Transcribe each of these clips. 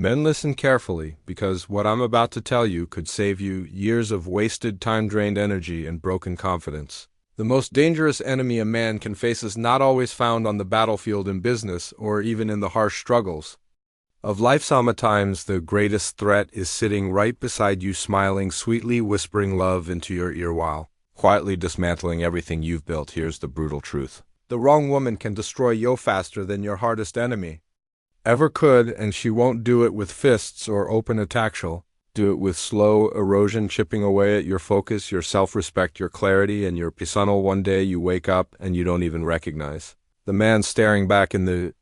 Men, listen carefully, because what I'm about to tell you could save you years of wasted time, drained energy, and broken confidence. The most dangerous enemy a man can face is not always found on the battlefield in business or even in the harsh struggles of life. Sometimes the greatest threat is sitting right beside you, smiling sweetly, whispering love into your ear while quietly dismantling everything you've built. Here's the brutal truth. The wrong woman can destroy you faster than your hardest enemy ever could, and she won't do it with fists or open attack. She'll do it with slow erosion, chipping away at your focus, your self-respect, your clarity, and your peace. One day you wake up and you don't even recognize the man staring back in the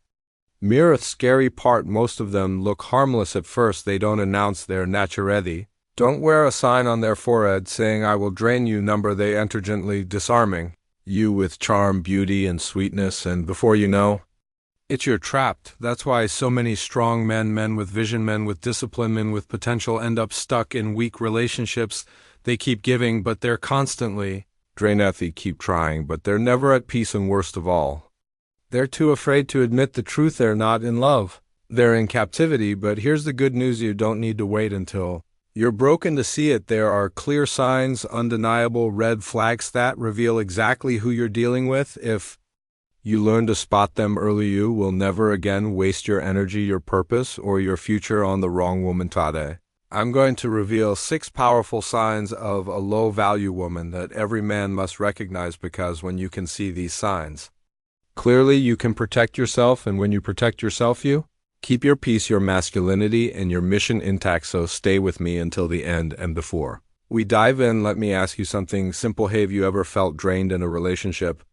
mirror. Scary part, most of them look harmless at first. They don't announce their naturedi, don't wear a sign on their forehead saying "I will drain you" number. They enter gently, disarming you with charm, beauty, and sweetness, and before you know you're trapped. That's why so many strong men, men with vision, men with discipline, men with potential end up stuck in weak relationships. They keep giving, but they're constantly drained. They keep trying, but they're never at peace, and worst of all, they're too afraid to admit the truth. They're not in love. They're in captivity. But here's the good news. You don't need to wait until you're broken to see it. There are clear signs, undeniable red flags that reveal exactly who you're dealing with. If you learn to spot them early, you will never again waste your energy, your purpose, or your future on the wrong woman. Today, I'm going to reveal 6 powerful signs of a low-value woman that every man must recognize, because when you can see these signs clearly, you can protect yourself, and when you protect yourself, you keep your peace, your masculinity, and your mission intact. So stay with me until the end, and before we dive in, let me ask you something simple. Have you ever felt drained in a relationship?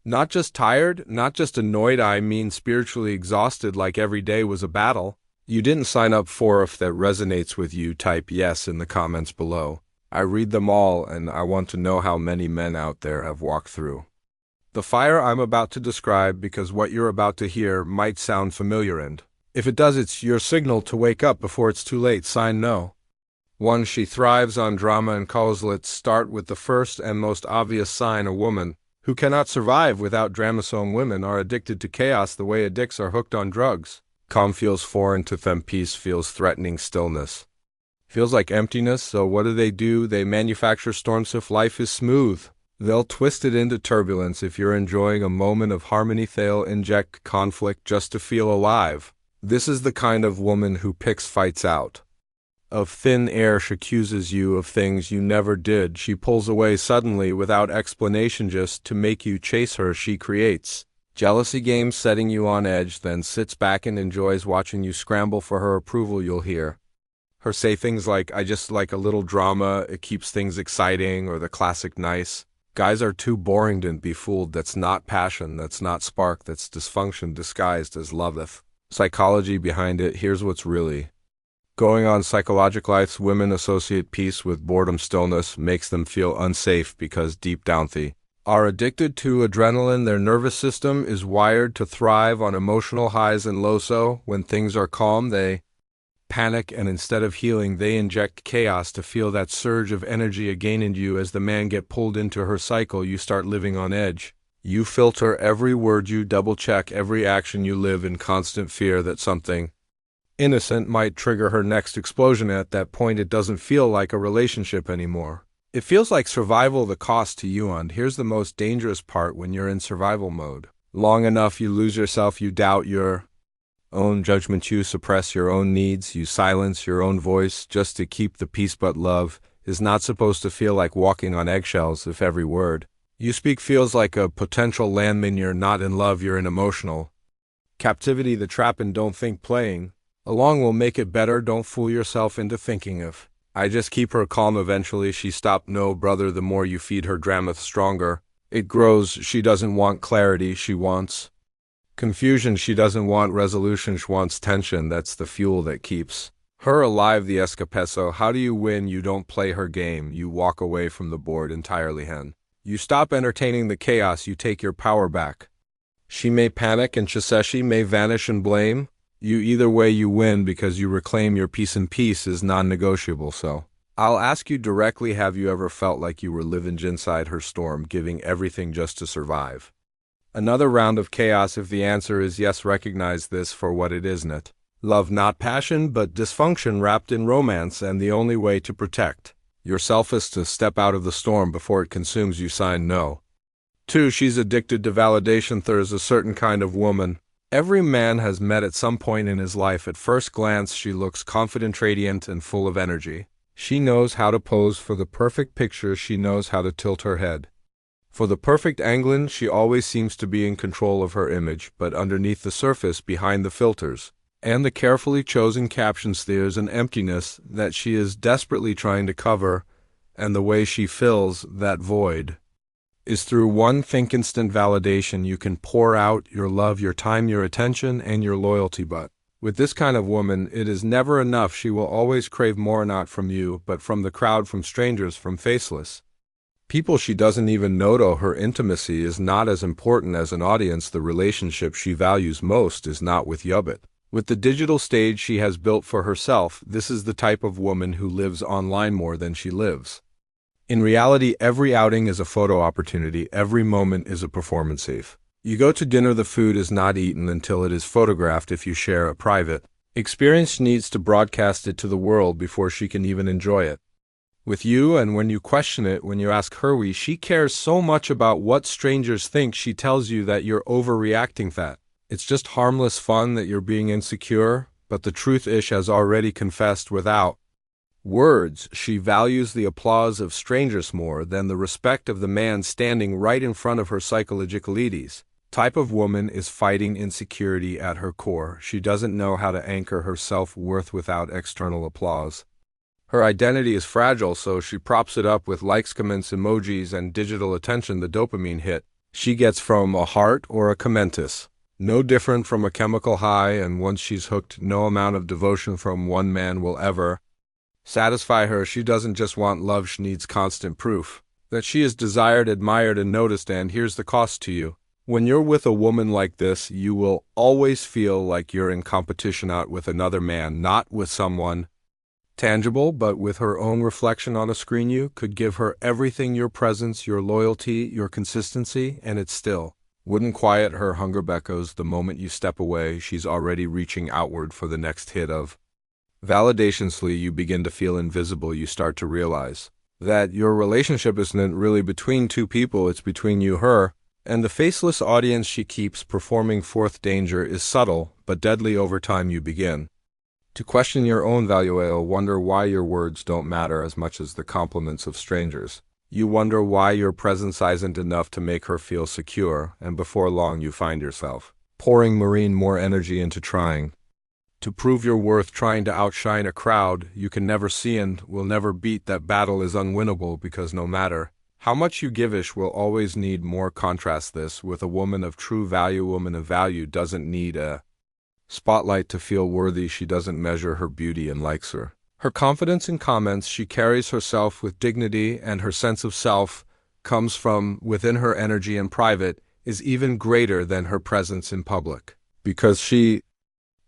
Not just tired, not just annoyed, I mean spiritually exhausted, like every day was a battle you didn't sign up for. If that resonates with you, type yes in the comments below. I read them all, and I want to know how many men out there have walked through the fire I'm about to describe, because what you're about to hear might sound familiar, and if it does, it's your signal to wake up before it's too late. Sign no. 1. She thrives on drama and calls. Let's start with the first and most obvious sign. A woman who cannot survive without drama. Some women are addicted to chaos the way addicts are hooked on drugs. Calm feels foreign to them. Peace feels threatening. Stillness feels like emptiness. So what do? They manufacture storms. If life is smooth, they'll twist it into turbulence. If you're enjoying a moment of harmony, they'll inject conflict just to feel alive. This is the kind of woman who picks fights out of thin air. She accuses you of things you never did. She pulls away suddenly without explanation just to make you chase her. She creates jealousy games, setting you on edge, then sits back and enjoys watching you scramble for her approval. You'll hear her say things like, "I just like a little drama, it keeps things exciting," or the classic "nice guys are too boring to be fooled." That's not passion, that's not spark, that's dysfunction disguised as loveth. Psychology behind it. Here's what's really going on. Psychological lives. Women associate peace with boredom. Stillness makes them feel unsafe because deep down they are addicted to adrenaline. Their nervous system is wired to thrive on emotional highs and lows. So when things are calm, they panic, and instead of healing, they inject chaos to feel that surge of energy again. And you, as the man, get pulled into her cycle. You start living on edge. You filter every word, you double-check every action, you live in constant fear that something innocent might trigger her next explosion. At that point, it doesn't feel like a relationship anymore. It feels like survival, the cost to you. And here's the most dangerous part. When you're in survival mode long enough, you lose yourself. You doubt your own judgment. You suppress your own needs. You silence your own voice just to keep the peace. But love is not supposed to feel like walking on eggshells. If every word you speak feels like a potential landmine, you're not in love, you're in emotional captivity. The trap, and don't think playing along will make it better. Don't fool yourself into thinking, if I just keep her calm, eventually she stopped. No, brother, the more you feed her drama, the stronger it grows. She doesn't want clarity, she wants confusion. She doesn't want resolution, she wants tension. That's the fuel that keeps her alive, the escapeso. How do you win? You don't play her game, you walk away from the board entirely. You stop entertaining the chaos, you take your power back. She may panic and Chiseshi may vanish and blame you. Either way, you win because you reclaim your peace, and peace is non-negotiable. So I'll ask you directly, have you ever felt like you were living inside her storm, giving everything just to survive another round of chaos? If the answer is yes, recognize this for what it is, isn't it? Love not passion, but dysfunction wrapped in romance, and the only way to protect yourself is to step out of the storm before it consumes you. Sign no. 2. She's addicted to validation. There's a certain kind of woman every man has met at some point in his life. At first glance, she looks confident, radiant, and full of energy. She knows how to pose for the perfect picture. She knows how to tilt her head for the perfect angle. She always seems to be in control of her image, but underneath the surface, behind the filters and the carefully chosen captions, there's an emptiness that she is desperately trying to cover, and the way she fills that void is through one thing: instant validation. You can pour out your love, your time, your attention, and your loyalty, but with this kind of woman, it is never enough. She will always crave more, not from you, but from the crowd, from strangers, from faceless people she doesn't even know. To her, intimacy is not as important as an audience. The relationship she values most is not with you, but with the digital stage she has built for herself. This is the type of woman who lives online more than she lives in reality. Every outing is a photo opportunity. Every moment is a performance. If you go to dinner, the food is not eaten until it is photographed. If you share a private experience, she needs to broadcast it to the world before she can even enjoy it with you. And when you question it, when you ask her, she cares so much about what strangers think, she tells you that you're overreacting, that it's just harmless fun, that you're being insecure. But the truth is, she has already confessed without words. She values the applause of strangers more than the respect of the man standing right in front of her. Psychologically, type of woman is fighting insecurity at her core. She doesn't know how to anchor her self-worth without external applause. Her identity is fragile, so she props it up with likes, comments, emojis, and digital attention. The dopamine hit she gets from a heart or a commentus, no different from a chemical high, and once she's hooked, no amount of devotion from one man will ever satisfy her. She doesn't just want love, she needs constant proof that she is desired, admired, and noticed. And here's the cost to you. When you're with a woman like this, you will always feel like you're in competition, not with another man, not with someone tangible, but with her own reflection on a screen. You could give her everything, your presence, your loyalty, your consistency, and it still wouldn't quiet her hunger echoes. The moment you step away, she's already reaching outward for the next hit of validation. You begin to feel invisible. You start to realize that your relationship isn't really between two people, it's between you, her, and the faceless audience she keeps performing. Fourth danger is subtle but deadly. Over time you begin to question your own value. You'll wonder why your words don't matter as much as the compliments of strangers. You wonder why your presence isn't enough to make her feel secure, and before long you find yourself pouring more energy into trying to prove your worth, trying to outshine a crowd you can never see and will never beat. That battle is unwinnable, because no matter how much you give, ish will always need more. Contrast this with a woman of true value. A woman of value doesn't need a spotlight to feel worthy. She doesn't measure her beauty in likes her confidence in comments. She carries herself with dignity, and her sense of self comes from within. Her energy in private is even greater than her presence in public, because she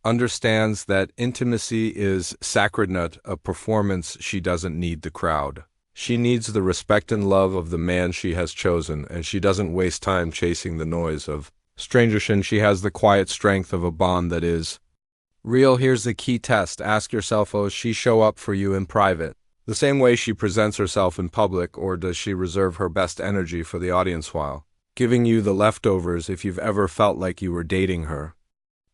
understands that intimacy is sacred, not a performance. She doesn't need the crowd. She needs the respect and love of the man she has chosen, and she doesn't waste time chasing the noise of strangers. And she has the quiet strength of a bond that is real. Here's the key test. Ask yourself, does she show up for you in private the same way she presents herself in public, or does she reserve her best energy for the audience while giving you the leftovers? If you've ever felt like you were dating her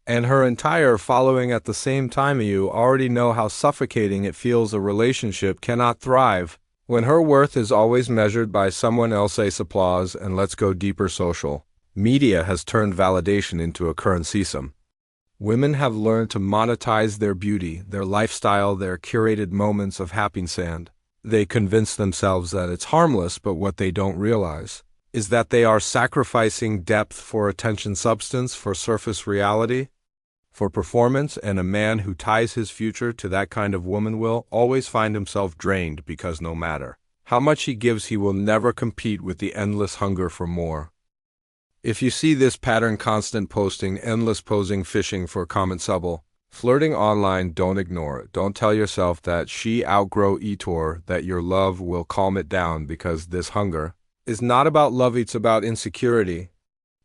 and her entire following at the same time, you already know how suffocating it feels. A relationship cannot thrive when her worth is always measured by someone else's applause. And let's go deeper. Social media has turned validation into a currency. Some women have learned to monetize their beauty, their lifestyle, their curated moments of happiness, and they convince themselves that it's harmless. But what they don't realize is that they are sacrificing depth for attention, substance for surface reality, for performance. And a man who ties his future to that kind of woman will always find himself drained, because no matter how much he gives, he will never compete with the endless hunger for more. If you see this pattern: constant posting, endless posing, fishing for comment, subtle flirting online, don't ignore it. Don't tell yourself that she outgrow it, or that your love will calm it down, because this hunger is not about love, it's about insecurity.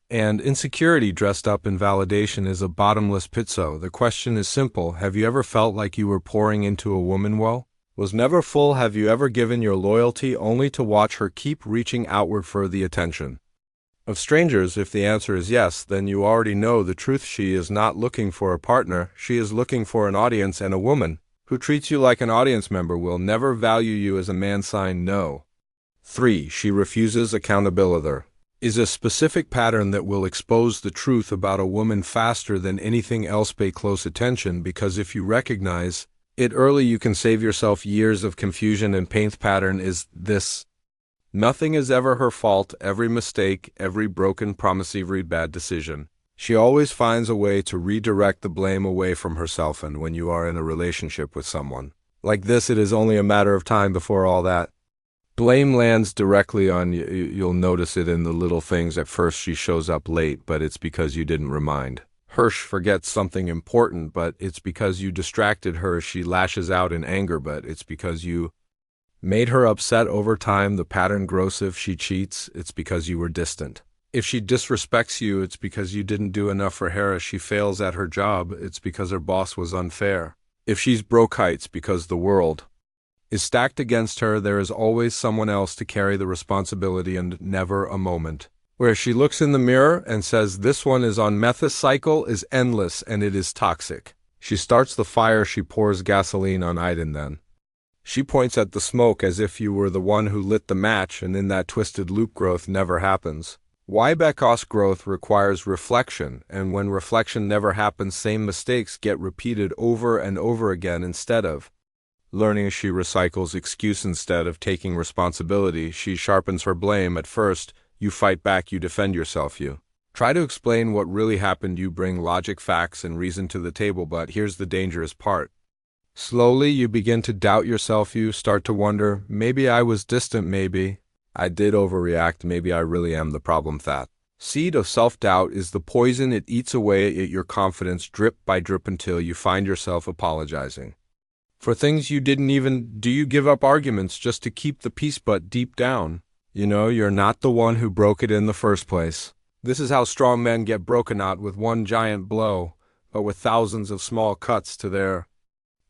And insecurity dressed up in validation is a bottomless pit. So the question is simple. Have you ever felt like you were pouring into a woman well? Was never full? Have you ever given your loyalty only to watch her keep reaching outward for the attention of strangers? If the answer is yes, then you already know the truth. She is not looking for a partner. She is looking for an audience, and a woman who treats you like an audience member will never value you as a man. Sign no. 3. She refuses accountability. Is a specific pattern that will expose the truth about a woman faster than anything else. Pay close attention, because if you recognize it early, you can save yourself years of confusion and pain. Pattern is this: nothing is ever her fault. Every mistake, every broken promise, every bad decision, she always finds a way to redirect the blame away from herself. And when you are in a relationship with someone like this, it is only a matter of time before all that blame lands directly on you. You'll notice it in the little things. At first she shows up late, but it's because you didn't remind her. She forgets something important, but it's because you distracted her. She lashes out in anger, but it's because you made her upset. Over time, the pattern grows. If she cheats, it's because you were distant. If she disrespects you, it's because you didn't do enough for her. If she fails at her job, it's because her boss was unfair. If she's broke, it's because the world is stacked against her. There is always someone else to carry the responsibility, and never a moment where she looks in the mirror and says, "This one is on meth." The cycle is endless, and it is toxic. She starts the fire, she pours gasoline on it, and then she points at the smoke as if you were the one who lit the match, and in that twisted loop, growth never happens. Why? Because growth requires reflection, and when reflection never happens, same mistakes get repeated over and over again. Instead of learning, she recycles excuse. Instead of taking responsibility, she sharpens her blame. At first, you fight back, you defend yourself, you try to explain what really happened, you bring logic, facts, and reason to the table. But here's the dangerous part. Slowly, you begin to doubt yourself. You start to wonder, maybe I was distant, maybe I did overreact, maybe I really am the problem. That seed of self-doubt is the poison. It eats away at your confidence drip by drip until you find yourself apologizing for things you didn't even do. You give up arguments just to keep the peace, but deep down, you know you're not the one who broke it in the first place. This is how strong men get broken, not with one giant blow, but with thousands of small cuts to their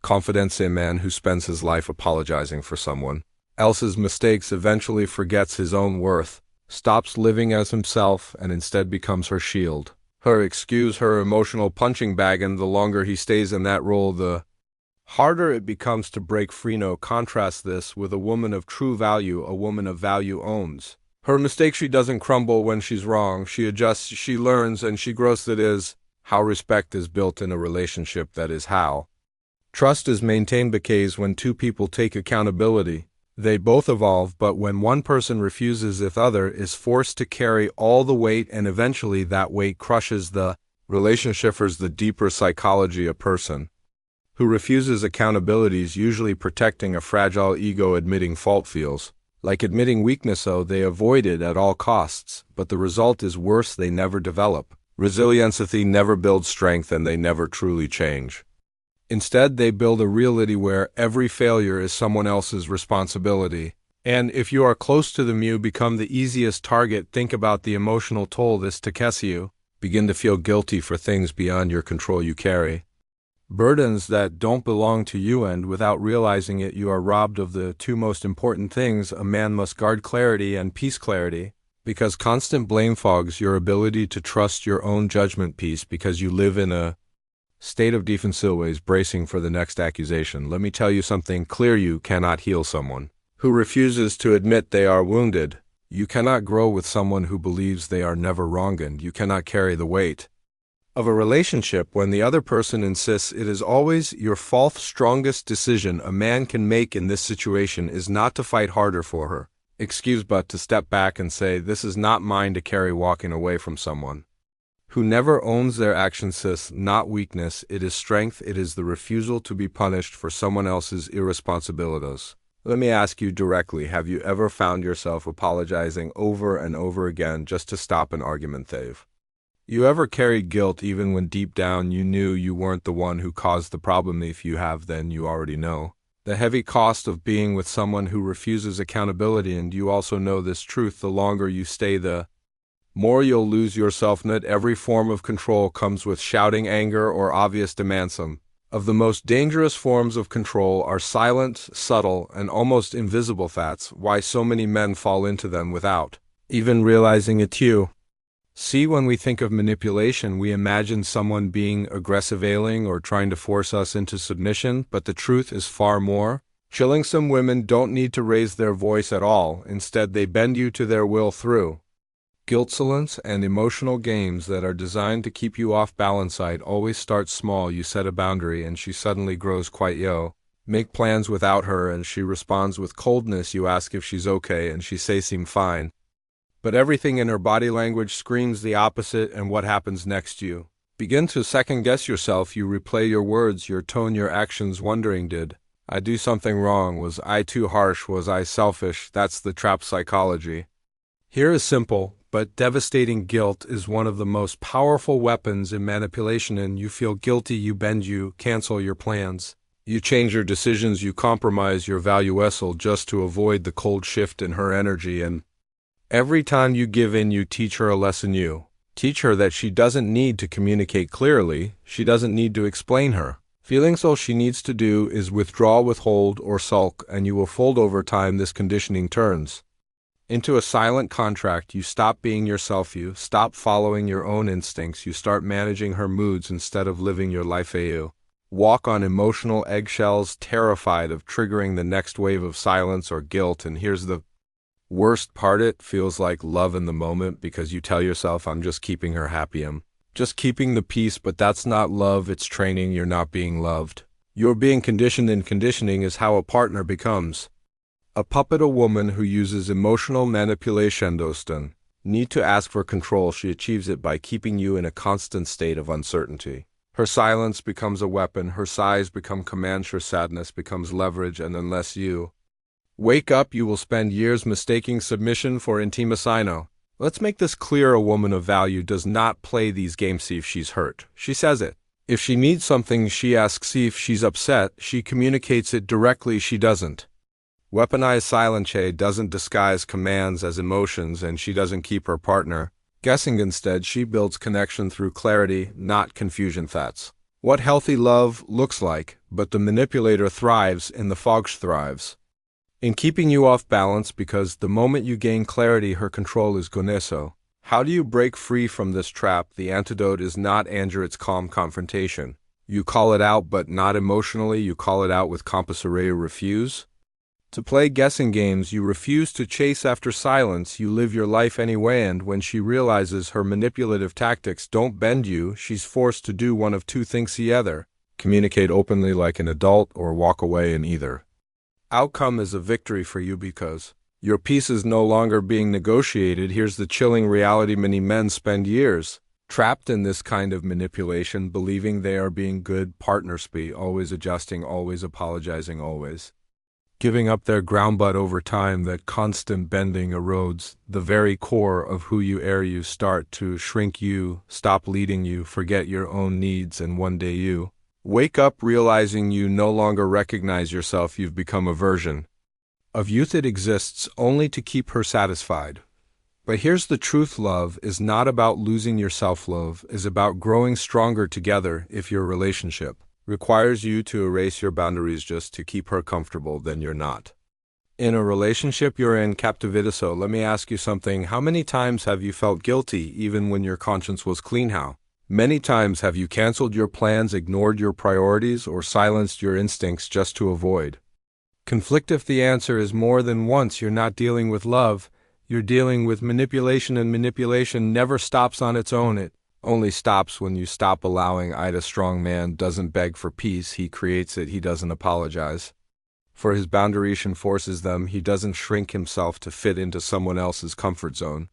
confidence. A man who spends his life apologizing for someone else's mistakes eventually forgets his own worth, stops living as himself, and instead becomes her shield, her excuse, her emotional punching bag. And the longer he stays in that role, the harder it becomes to break free. No, contrast this with a woman of true value. A woman of value owns her mistakes. She doesn't crumble when she's wrong. She adjusts, she learns, and she grows. That is how respect is built in a relationship. That is how trust is maintained. Because when two people take accountability, they both evolve. But when one person refuses, the other is forced to carry all the weight, and eventually that weight crushes the relationship. Is the deeper psychology. A person who refuses accountability is usually protecting a fragile ego. Admitting fault feels like admitting weakness, so they avoid it at all costs. But the result is worse. They never develop resilience, they never build strength, and they never truly change. Instead, they build a reality where every failure is someone else's responsibility. And if you are close to them, you become the easiest target. Think about the emotional toll this takes you. Begin to feel guilty for things beyond your control. You carry burdens that don't belong to you, and without realizing it, you are robbed of the two most important things a man must guard: clarity and peace. Clarity, because constant blame fogs your ability to trust your own judgment. Peace, because you live in a state of defensive ways, bracing for the next accusation. Let me tell you something clear: you cannot heal someone who refuses to admit they are wounded. You cannot grow with someone who believes they are never wronged, and you cannot carry the weight of a relationship when the other person insists it is always your fault. Strongest decision a man can make in this situation is not to fight harder for her excuse, but to step back and say, "This is not mine to carry." Walking away from someone who never owns their actions is not weakness, it is strength. It is the refusal to be punished for someone else's irresponsibilities. Let me ask you directly, have you ever found yourself apologizing over and over again just to stop an argument? You ever carried guilt even when deep down you knew you weren't the one who caused the problem? If you have, then you already know the heavy cost of being with someone who refuses accountability, and you also know this truth: the longer you stay, the more you'll lose yourself. Not every form of control comes with shouting anger or obvious demand. Some of the most dangerous forms of control are silent, subtle, and almost invisible. That's why so many men fall into them without even realizing it. See, when we think of manipulation, we imagine someone being aggressive, ailing, or trying to force us into submission, but the truth is far more chilling. Some women don't need to raise their voice at all. Instead, they bend you to their will through guilt, silence, and emotional games that are designed to keep you off balance. I'd always start small. You set a boundary, and she suddenly grows quite Make plans without her, and she responds with coldness. You ask if she's okay, and she says seem fine. But everything in her body language screams the opposite, and what happens next? You begin to second-guess yourself. You replay your words, your tone, your actions, wondering, did I do something wrong? Was I too harsh? Was I selfish? That's the trap psychology. Here is simple but devastating. Guilt is one of the most powerful weapons in manipulation, and you feel guilty, you bend, you cancel your plans. You change your decisions, you compromise your value just to avoid the cold shift in her energy, and every time you give in, you teach her a lesson. You teach her that she doesn't need to communicate clearly, she doesn't need to explain her feelings. All she needs to do is withdraw, withhold, or sulk, and you will fold. Over time, this conditioning turns into a silent contract. You stop being yourself, you stop following your own instincts, you start managing her moods instead of living your life. You walk on emotional eggshells, terrified of triggering the next wave of silence or guilt. And here's the worst part, it feels like love in the moment, because you tell yourself, I'm just keeping her happy, I'm just keeping the peace. But that's not love, it's training. You're not being loved, you're being conditioned, and conditioning is how a partner becomes a puppet. A woman who uses emotional manipulation doesn't need to ask for control. She achieves it by keeping you in a constant state of uncertainty. Her silence becomes a weapon, her sighs become commands, her sadness becomes leverage, and unless you wake up, you will spend years mistaking submission for intimacy. Let's make this clear. A woman of value does not play these games. See if she's hurt, she says it. If she needs something, she asks. See if she's upset, she communicates it directly. She doesn't weaponize silence, she doesn't disguise commands as emotions, and she doesn't keep her partner guessing. Instead, she builds connection through clarity, not confusion. That's what healthy love looks like. But the manipulator thrives in the fog. She thrives in keeping you off balance, because the moment you gain clarity, her control is gone. So how do you break free from this trap? The antidote is not anger, it's calm confrontation. You call it out, but not emotionally. You call it out with compassion. Refuse to play guessing games. You refuse to chase after silence. You live your life anyway, and when she realizes her manipulative tactics don't bend you, she's forced to do one of two things: either communicate openly like an adult or walk away. And either outcome is a victory for you, because your peace is no longer being negotiated. Here's the chilling reality: many men spend years trapped in this kind of manipulation, believing they are being good partners, always adjusting, always apologizing, always giving up their ground. But over time, that constant bending erodes the very core of who you are. You start to shrink, you stop leading, you forget your own needs, and one day you wake up realizing you no longer recognize yourself. You've become a version of youth that exists only to keep her satisfied. But here's the truth: love is not about losing yourself. Love is about growing stronger together. If your relationship requires you to erase your boundaries just to keep her comfortable, then you're not in a relationship, you're in captivity. So let me ask you something. How many times have you felt guilty even when your conscience was clean? How many times have you canceled your plans, ignored your priorities, or silenced your instincts just to avoid conflict? If the answer is more than once, you're not dealing with love, you're dealing with manipulation, and manipulation never stops on its own. It only stops when you stop allowing it. A strong man doesn't beg for peace, he creates it. He doesn't apologize for his boundaries and forces them. He doesn't shrink himself to fit into someone else's comfort zone.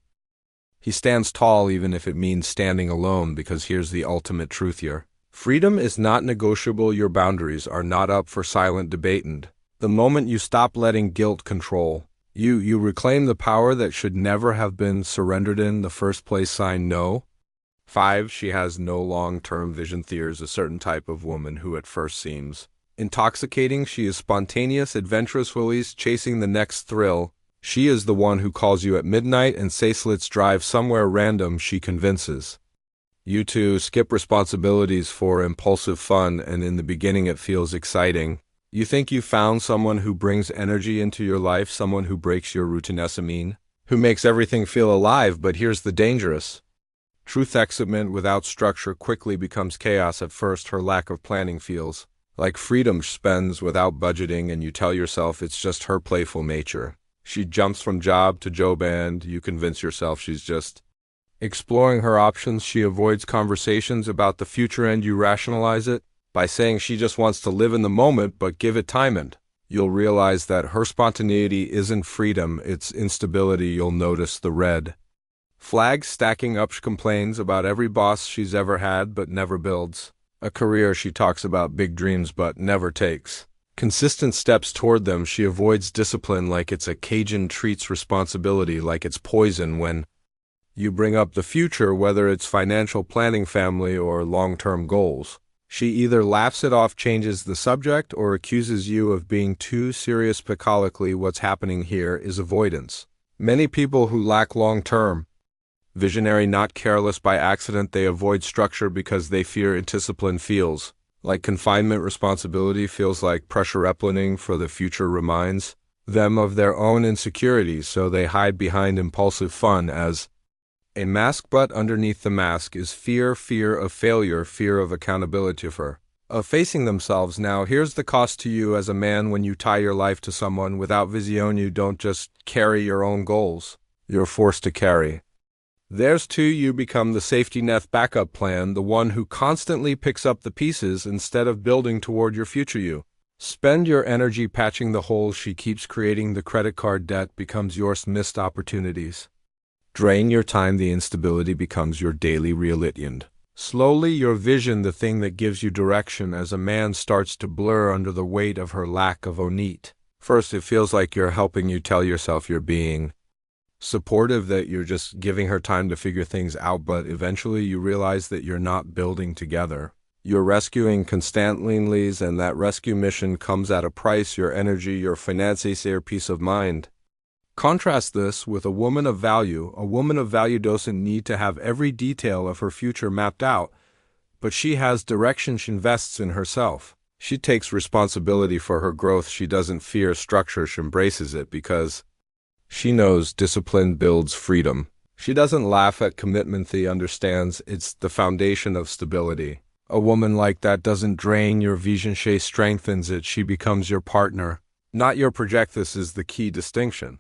He stands tall even if it means standing alone, because here's the ultimate truth here: freedom is not negotiable. Your boundaries are not up for silent debate, and the moment you stop letting guilt control you reclaim the power that should never have been surrendered in the first place. Sign no. 5. She has no long-term vision. There's a certain type of woman who at first seems intoxicating. She is spontaneous, adventurous, willies, chasing the next thrill, She is the one who calls you at midnight and says let's drive somewhere random. She convinces you to skip responsibilities for impulsive fun, and in the beginning it feels exciting. You think you found someone who brings energy into your life, someone who breaks your routinescence, who makes everything feel alive, but here's the dangerous truth. Excitement without structure quickly becomes chaos. At first, her lack of planning feels like freedom. Spends without budgeting, and you tell yourself it's just her playful nature. She jumps from job to job, and you convince yourself she's just exploring her options. She avoids conversations about the future, and you rationalize it by saying she just wants to live in the moment. But give it time and you'll realize that her spontaneity isn't freedom, it's instability. You'll notice the red flags stacking up. She complains about every boss she's ever had but never builds a career. She talks about big dreams but never takes consistent steps toward them. She avoids discipline like it's a Cajun, treats responsibility like it's poison. When you bring up the future, whether it's financial planning, family, or long-term goals, she either laughs it off, changes the subject, or accuses you of being too serious. Psychologically, what's happening here is avoidance. Many people who lack long-term visionary, not careless by accident. They avoid structure because they fear indiscipline feels like confinement. Responsibility feels like pressure. Planning for the future reminds them of their own insecurities, so they hide behind impulsive fun as a mask. But underneath the mask is fear of failure, fear of accountability, of facing themselves. Now, here's the cost to you as a man. When you tie your life to someone without vision, you don't just carry your own goals, you're forced to carry theirs too. You become the safety net, backup plan, the one who constantly picks up the pieces instead of building toward your future. You spend your energy patching the holes she keeps creating. The credit card debt becomes yours. Missed opportunities drain your time. The instability becomes your daily reality. Slowly, your vision, the thing that gives you direction as a man, starts to blur under the weight of her lack of onit. First, it feels like you're helping. You tell yourself you're being supportive, that you're just giving her time to figure things out, but eventually you realize that you're not building together. You're rescuing constantly, and that rescue mission comes at a price: your energy, your finances, your peace of mind. Contrast this with a woman of value. A woman of value doesn't need to have every detail of her future mapped out, but she has direction. She invests in herself. She takes responsibility for her growth. She doesn't fear structure. She embraces it because she knows discipline builds freedom. She doesn't laugh at commitment. She understands it's the foundation of stability. A woman like that doesn't drain your vision. She strengthens it. She becomes your partner, not your project. This is the key distinction.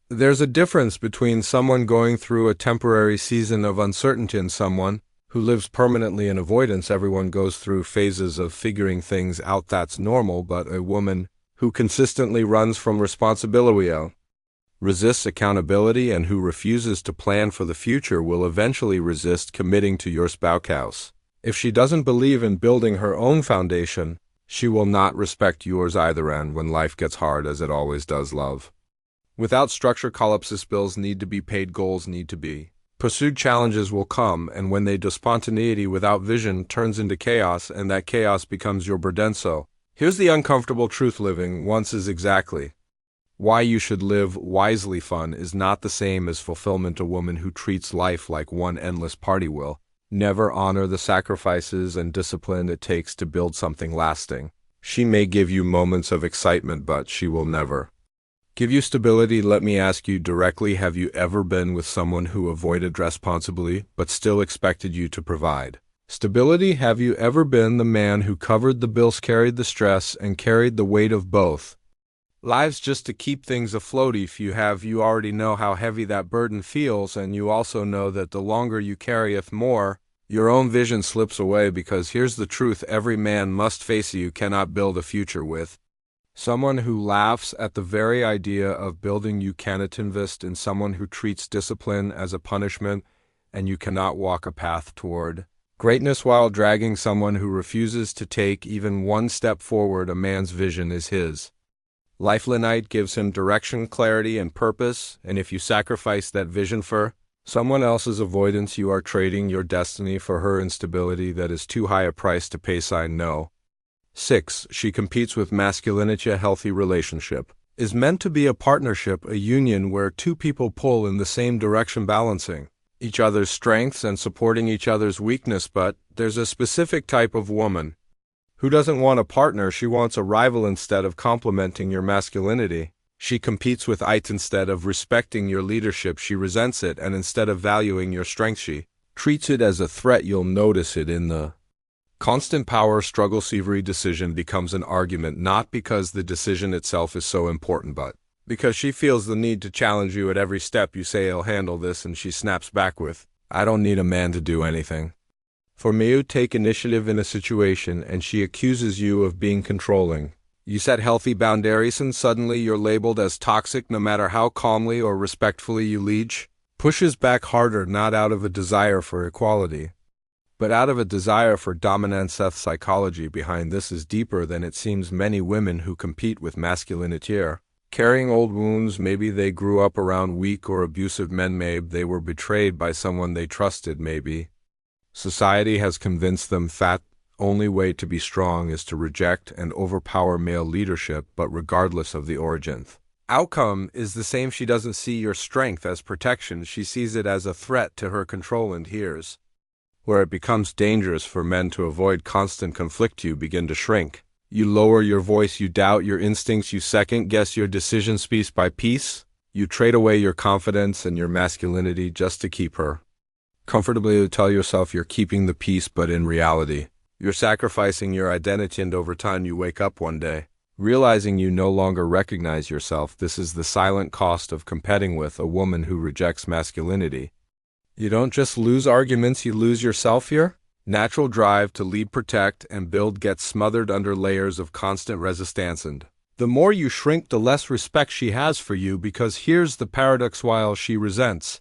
There's a difference between someone going through a temporary season of uncertainty and someone who lives permanently in avoidance. Everyone goes through phases of figuring things out. That's normal. But a woman who consistently runs from responsibility, resists accountability, and who refuses to plan for the future will eventually resist committing to your spouse. If she doesn't believe in building her own foundation, she will not respect yours either. And when life gets hard, as it always does, love without structure collapses. Bills need to be paid, goals need to be pursued, challenges will come, and when they do, spontaneity without vision turns into chaos, and that chaos becomes your burden. So here's the uncomfortable truth: living once is exactly why you should live wisely. Fun is not the same as fulfillment. A woman who treats life like one endless party will never honor the sacrifices and discipline it takes to build something lasting. She may give you moments of excitement, but she will never give you stability. Let me ask you directly, have you ever been with someone who avoided responsibility but still expected you to provide stability? Have you ever been the man who covered the bills, carried the stress, and carried the weight of both lives just to keep things afloat? If you have, you already know how heavy that burden feels, and you also know that the longer you carry it, more your own vision slips away. Because here's the truth: every man must face it. You cannot build a future with someone who laughs at the very idea of building. You cannot invest in someone who treats discipline as a punishment, and you cannot walk a path toward greatness while dragging someone who refuses to take even one step forward. A man's vision is his lifeline. Gives him direction, clarity, and purpose, and if you sacrifice that vision for someone else's avoidance, you are trading your destiny for her instability. That is too high a price to pay. Sign no. 6. She competes with masculinity. A healthy relationship is meant to be a partnership, a union where two people pull in the same direction, balancing each other's strengths and supporting each other's weakness. But there's a specific type of woman who doesn't want a partner. She wants a rival. Instead of complementing your masculinity, she competes with it. Instead of respecting your leadership, she resents it. And instead of valuing your strength, she treats it as a threat. You'll notice it in the constant power struggle. Every decision becomes an argument, not because the decision itself is so important, but because she feels the need to challenge you at every step. You say, "I'll handle this," and she snaps back with, "I don't need a man to do anything for me." You take initiative in a situation and she accuses you of being controlling. You set healthy boundaries and suddenly you're labeled as toxic. No matter how calmly or respectfully you lead, she pushes back harder, not out of a desire for equality, but out of a desire for dominance. Psychology behind this is deeper than it seems. Many women who compete with masculinity are carrying old wounds. Maybe they grew up around weak or abusive men. Maybe they were betrayed by someone they trusted. Maybe society has convinced them that only way to be strong is to reject and overpower male leadership. But regardless of the origin, outcome is the same. She doesn't see your strength as protection. She sees it as a threat to her control. And here's where it becomes dangerous for men. To avoid constant conflict, you begin to shrink. You lower your voice, you doubt your instincts, you second-guess your decisions. Piece by piece, you trade away your confidence and your masculinity just to keep her comfortably. You tell yourself you're keeping the peace, but in reality, you're sacrificing your identity. And over time, you wake up one day, realizing you no longer recognize yourself. This is the silent cost of competing with a woman who rejects masculinity. You don't just lose arguments, you lose yourself. Your natural drive to lead, protect, and build gets smothered under layers of constant resistance. And the more you shrink, the less respect she has for you. Because here's the paradox: while she resents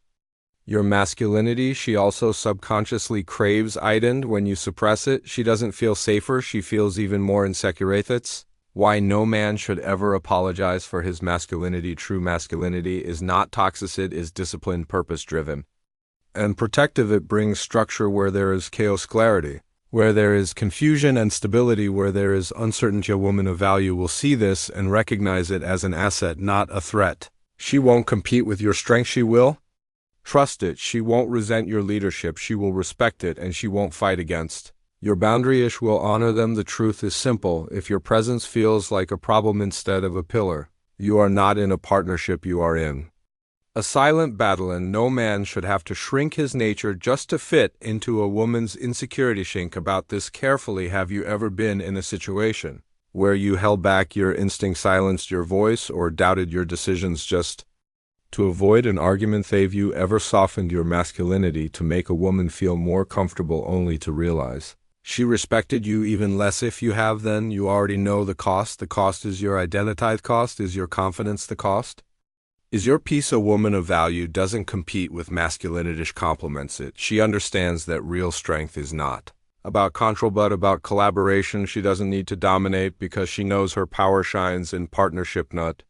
your masculinity, she also subconsciously craves it. And when you suppress it, she doesn't feel safer, she feels even more insecure. That's why no man should ever apologize for his masculinity. True masculinity is not toxic, it is disciplined, purpose-driven, and protective. It brings structure where there is chaos, clarity where there is confusion, and stability where there is uncertainty. A woman of value will see this and recognize it as an asset, not a threat. She won't compete with your strength, she will trust it. She won't resent your leadership, she will respect it, and she won't fight against your boundaries. She will honor them. The truth is simple: if your presence feels like a problem instead of a pillar, you are not in a partnership, you are in a silent battle. And no man should have to shrink his nature just to fit into a woman's insecurity. Think about this carefully. Have you ever been in a situation where you held back your instinct, silenced your voice, or doubted your decisions just to avoid an argument? Have you ever softened your masculinity to make a woman feel more comfortable, only to realize she respected you even less? If you have, then you already know the cost. The cost is your identity. The cost is your confidence. The cost is your peace. A woman of value doesn't compete with masculinity, she complements it. She understands that real strength is not about control but about collaboration. She doesn't need to dominate because she knows her power shines in partnership, not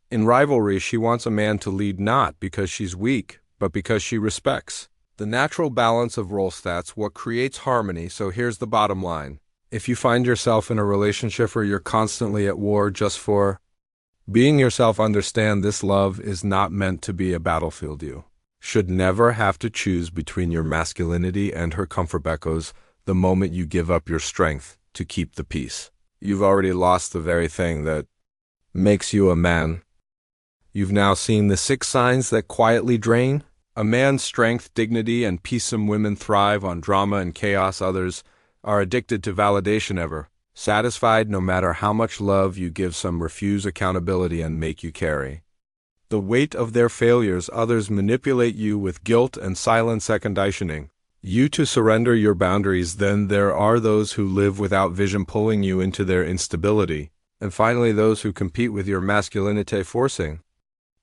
in rivalry. She wants a man to lead not because she's weak, but because she respects the natural balance of roles. That's what creates harmony. So here's the bottom line: if you find yourself in a relationship where you're constantly at war just for being yourself, understand this: love is not meant to be a battlefield. You should never have to choose between your masculinity and her comfort. Because the moment you give up your strength to keep the peace, you've already lost the very thing that makes you a man. You've now seen the 6 signs that quietly drain a man's strength, dignity, and peace. Some women thrive on drama and chaos. Others are addicted to validation, ever satisfied no matter how much love you give. Some refuse accountability and make you carry the weight of their failures. Others manipulate you with guilt and silence, conditioning you to surrender your boundaries. Then there are those who live without vision, pulling you into their instability. And finally, those who compete with your masculinity, forcing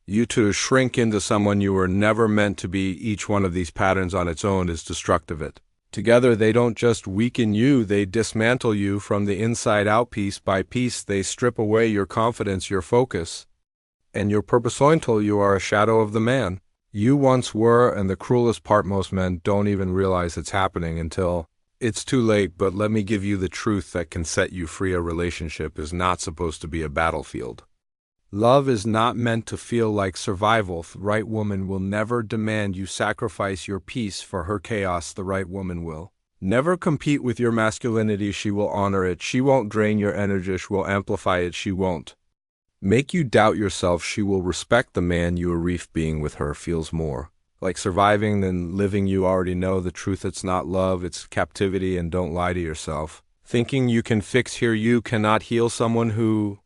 you to shrink into someone you were never meant to be. Each one of these patterns on its own is destructive. Together, they don't just weaken you, they dismantle you from the inside out. Piece by piece, they strip away your confidence, your focus, and your purpose until you are a shadow of the man you once were. And the cruelest part: most men don't even realize it's happening until it's too late. But let me give you the truth that can set you free: a relationship is not supposed to be a battlefield. Love is not meant to feel like survival. The right woman will never demand you sacrifice your peace for her chaos. The right woman will never compete with your masculinity. She will honor it. She won't drain your energy. She will amplify it. She won't make you doubt yourself. She will respect the man you are. Being with her feels more like surviving than living. You already know the truth. It's not love, it's captivity. And don't lie to yourself, thinking you can fix here. You cannot heal someone who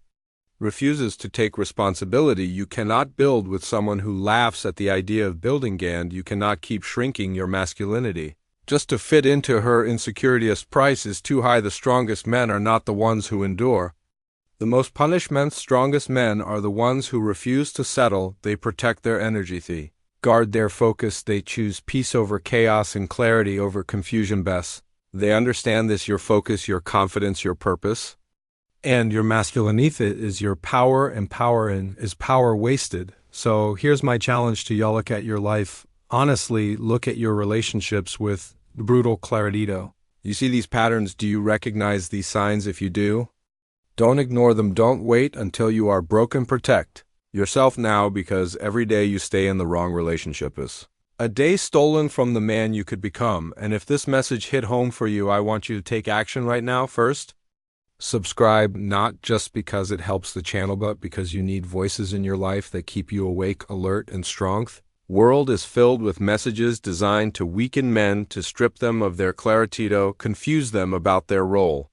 refuses to take responsibility. You cannot build with someone who laughs at the idea of building. And you cannot keep shrinking your masculinity just to fit into her insecurity. As price is too high. The strongest men are not the ones who endure. The most punished men, strongest men, are the ones who refuse to settle. They protect their energy. They guard their focus. They choose peace over chaos and clarity over confusion best. They understand this: your focus, your confidence, your purpose, and your masculinity is your power, and is power wasted. So here's my challenge to y'all. Look at your life. Honestly, look at your relationships with brutal clarity. You see these patterns? Do you recognize these signs? If you do, don't ignore them. Don't wait until you are broken. Protect yourself now, because every day you stay in the wrong relationship is a day stolen from the man you could become. And if this message hit home for you, I want you to take action right now. First, subscribe, not just because it helps the channel, but because you need voices in your life that keep you awake, alert, and strong. World is filled with messages designed to weaken men, to strip them of their clarity, confuse them about their role.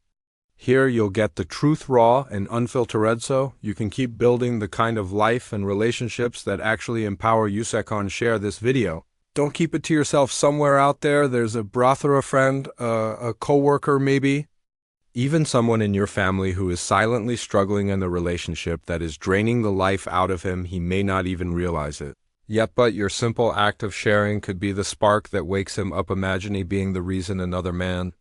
Here you'll get the truth, raw and unfiltered, so you can keep building the kind of life and relationships that actually empower you. Second, share this video. Don't keep it to yourself. Somewhere out there, there's a brother, a friend, a coworker, maybe even someone in your family who is silently struggling in a relationship that is draining the life out of him. He may not even realize it yet, but your simple act of sharing could be the spark that wakes him up. Imagine being the reason another man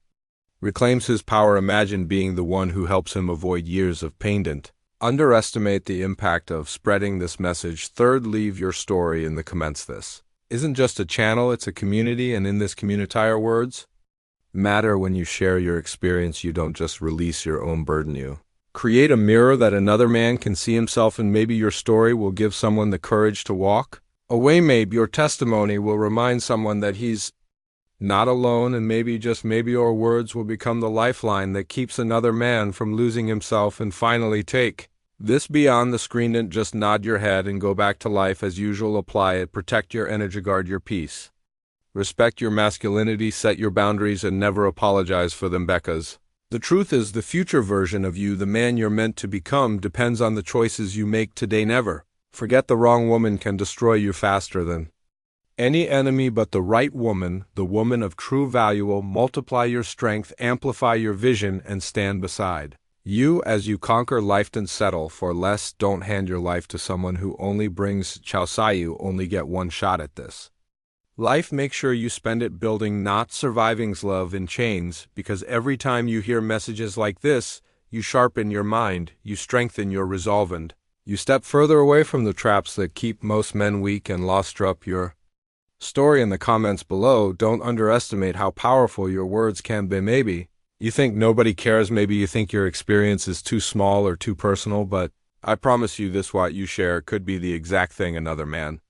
reclaims his power. Imagine being the one who helps him avoid years of pain. Don't underestimate the impact of spreading this message. Third, leave your story in the comments. This isn't just a channel, it's a community, and in this community, our words matter. When you share your experience, you don't just release your own burden, you create a mirror that another man can see himself in. Maybe your story will give someone the courage to walk away. Maybe your testimony will remind someone that he's not alone, and maybe, just maybe, your words will become the lifeline that keeps another man from losing himself. And finally, take this beyond the screen and just nod your head and go back to life as usual. Apply it. Protect your energy, guard your peace, respect your masculinity, set your boundaries, and never apologize for them, because the truth is, the future version of you, the man you're meant to become, depends on the choices you make today. Never forget, the wrong woman can destroy you faster than any enemy, but the right woman, the woman of true value, will multiply your strength, amplify your vision, and stand beside you as you conquer life. Don't settle for less. Don't hand your life to someone who only brings chow. You only get one shot at this life. Make sure you spend it building, not surviving. Love in chains, because every time you hear messages like this, you sharpen your mind, you strengthen your resolve, and you step further away from the traps that keep most men weak and lost. Drop your story in the comments below. Don't underestimate how powerful your words can be. Maybe you think nobody cares. Maybe you think your experience is too small or too personal, but I promise you this: what you share could be the exact thing another man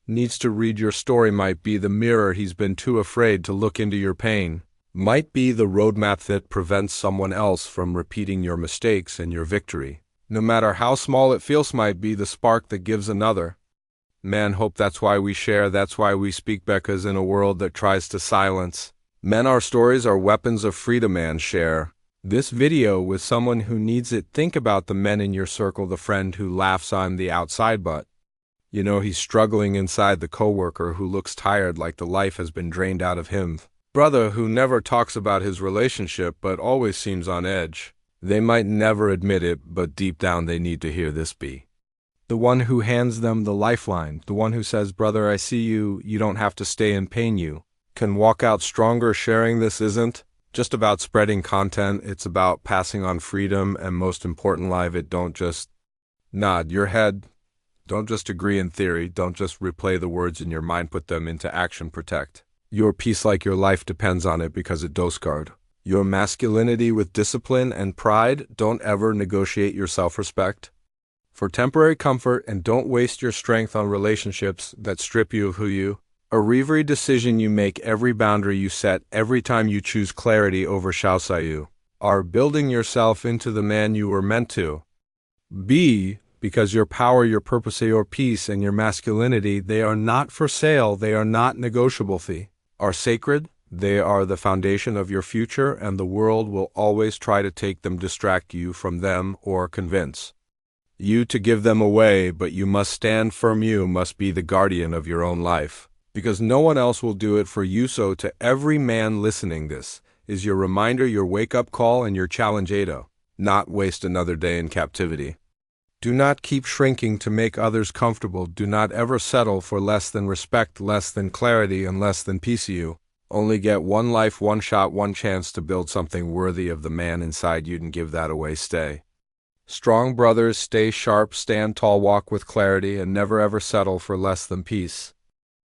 needs to read. Your story might be the mirror he's been too afraid to look into. Your pain might be the roadmap that prevents someone else from repeating your mistakes, and your victory, no matter how small it feels, might be the spark that gives another man hope. That's why we share, that's why we speak, because in a world that tries to silence men, our stories are weapons of freedom. And share this video with someone who needs it. Think about the men in your circle, the friend who laughs on the outside, but you know he's struggling inside, the coworker who looks tired, like the life has been drained out of him, brother who never talks about his relationship but always seems on edge. They might never admit it, but deep down they need to hear this. Be the one who hands them the lifeline, the one who says, brother, I see you, you don't have to stay in pain, you can walk out stronger. Sharing this isn't just about spreading content, it's about passing on freedom, and most important, live it. Don't just nod your head, don't just agree in theory, don't just replay the words in your mind, put them into action. Protect your peace like your life depends on it, because it does. Guard your masculinity with discipline and pride. Don't ever negotiate your self-respect for temporary comfort and don't waste your strength on relationships that strip you of who you are. Every decision you make, every boundary you set, every time you choose clarity over you are building yourself into the man you were meant to be, because your power, your purpose, your peace, and your masculinity, they are not for sale, they are not negotiable, they are sacred, they are the foundation of your future, and the world will always try to take them, distract you from them, or convince you to give them away, but you must stand firm, you must be the guardian of your own life, because no one else will do it for you. So to every man listening, this is your reminder, your wake-up call, and your challenge, Ado. Not waste another day in captivity. Do not keep shrinking to make others comfortable. Do not ever settle for less than respect, less than clarity, and less than peace. You only get one life, one shot, one chance to build something worthy of the man inside you, and give that away. Stay strong, brothers. Stay sharp, stand tall, walk with clarity, and never ever settle for less than peace.